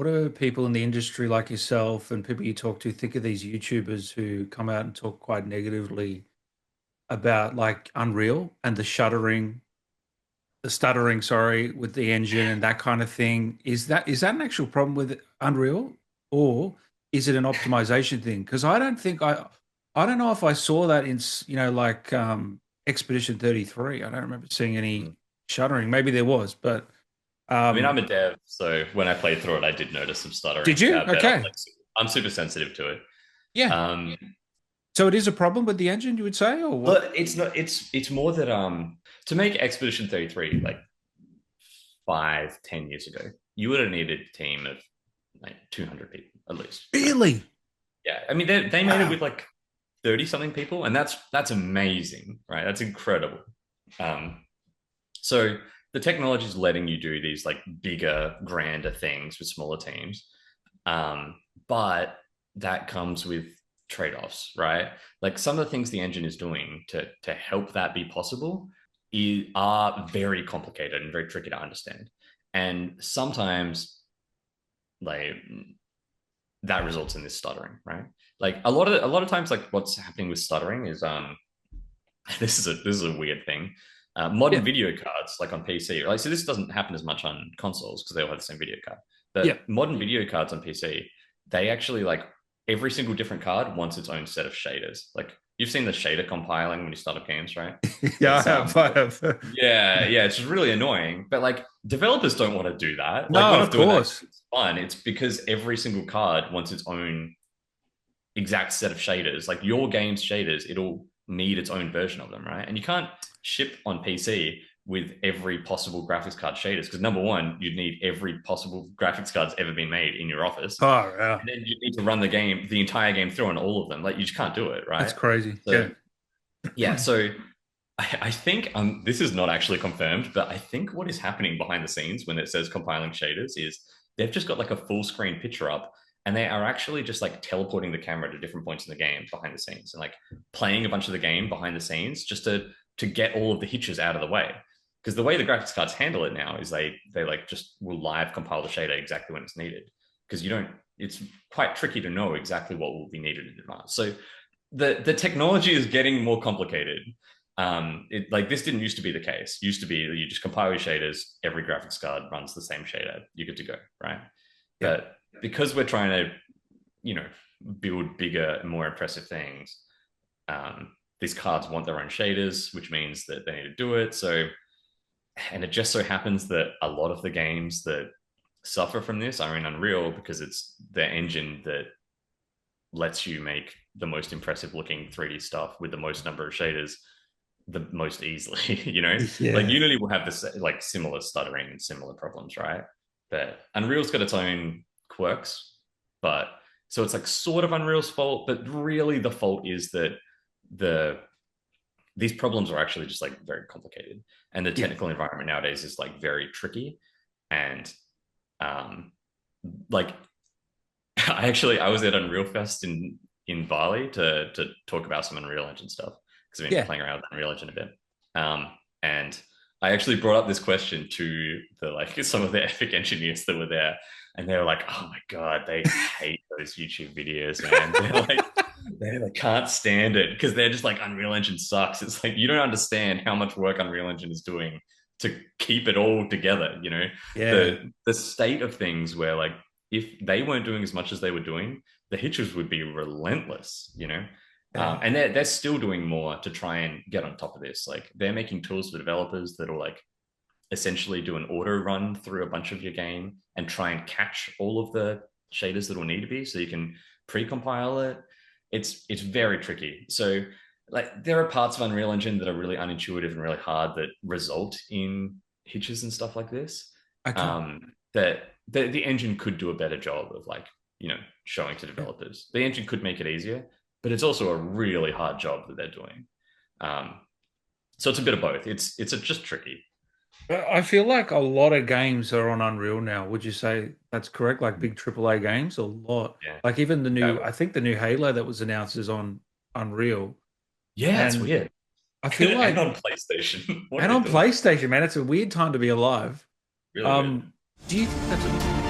do people in the industry like yourself and people you talk to think of these YouTubers who come out and talk quite negatively about like Unreal and the stuttering, sorry, with the engine and that kind of thing? Is that an actual problem with Unreal, or is it an optimization thing? Because I don't know if I saw that in like Expedition 33. I don't remember seeing any Mhm. shuddering. Maybe there was, but I mean, I'm um, a dev, so when I played through it, I did notice some did stuttering. you? But Okay, I'm super sensitive to it. yeah. Um, So it is a problem with the engine, you would say, or what? but it's not. It's more that to make Expedition 33 like 5, 10 years ago, you would have needed a team of like 200 people at least, right? Really? Yeah, I mean they made it Wow. with like 30 something people, and that's amazing, right? That's incredible. Um, So the technology is letting you do these like bigger, grander things with smaller teams. Um, but that comes with trade-offs, right? Like some of the things the engine is doing to help that be possible are very complicated and very tricky to understand. And sometimes like that results in this stuttering, right? Like a lot of times like what's happening with stuttering is this is a weird thing. Yeah. Modern video cards, like on PC, right? So this doesn't happen as much on consoles because they all have the same video card. Yeah. But modern video cards on PC, they actually like every single different card wants its own set of shaders. Like you've seen the shader compiling when you start up games, right? Yeah, I It's have. I have. yeah, it's just really annoying. But like developers don't want to do that. Like No, we're of not doing that. course. It's fun. It's because every single card wants its own exact set of shaders. Like your game's shaders, it'll need its own version of them, right? And you can't ship on PC with every possible graphics card shaders because number one, you'd need every possible graphics card's ever been made in your office. Oh, yeah. And then you need to run the entire game through on all of them. Like you just can't do it, That's right? crazy. So Yeah. yeah, so I think this is not actually confirmed, but I think what is happening behind the scenes when it says compiling shaders is they've just got like a full screen picture up and they are actually just like teleporting the camera to different points in the game behind the scenes and like playing a bunch of the game behind the scenes just to get all of the hitches out of the way. Because the way the graphics cards handle it now is they like just will live compile the shader exactly when it's needed. Because you don't, it's quite tricky to know exactly what will be needed in advance. So the technology is getting more complicated. Like this didn't used to be the case. It used to be you just compile your shaders, every graphics card runs the same shader, you're good to go, right? Yeah. But because we're trying to, you know, build bigger and more impressive things, these cards want their own shaders, which means that they need to do it. So, and it just so happens that a lot of the games that suffer from this are in Unreal because it's the engine that lets you make the most impressive looking 3D stuff with the most number of shaders the most easily. You know, like Yeah. Unity will have this like similar stuttering and similar problems, right? But Unreal's got its own quirks, but so it's like sort of Unreal's fault, but really the fault is that the these problems are actually just like very complicated, and the Yeah. technical environment nowadays is like very tricky, and um, like I was at Unreal Fest in Bali to talk about some Unreal Engine stuff because I've been Yeah. playing around with Unreal Engine a bit. And I actually brought up this question to the like some of the Epic engineers that were there, and they were like, "Oh my god, they hate those YouTube videos, man. They're like they can't stand it because they're just like Unreal Engine sucks. It's like you don't understand how much work Unreal Engine is doing to keep it all together. You know, Yeah. the state of things where like if they weren't doing as much as they were doing, the hitches would be relentless, you know? Yeah. And they're still doing more to try and get on top of this. Like they're making tools for developers that'll like essentially do an auto run through a bunch of your game and try and catch all of the shaders that will need to be so you can pre-compile it. It's very tricky. So like there are parts of Unreal Engine that are really unintuitive and really hard that result in hitches and stuff like this. Okay. That the engine could do a better job of like showing to Yeah. developers. The engine could make it easier, but it's also a really hard job that they're doing. Um, so it's a bit of both. It's just tricky. I feel like a lot of games are on Unreal now. Would you say that's correct? Like big AAA games, a lot. Yeah, Like even yeah, I think the new Halo that was announced is on Unreal. yeah. It's And weird. I feel And like, on PlayStation, what are and they on doing? PlayStation, man, it's a weird time to be alive. Really weird. Um, do you think that's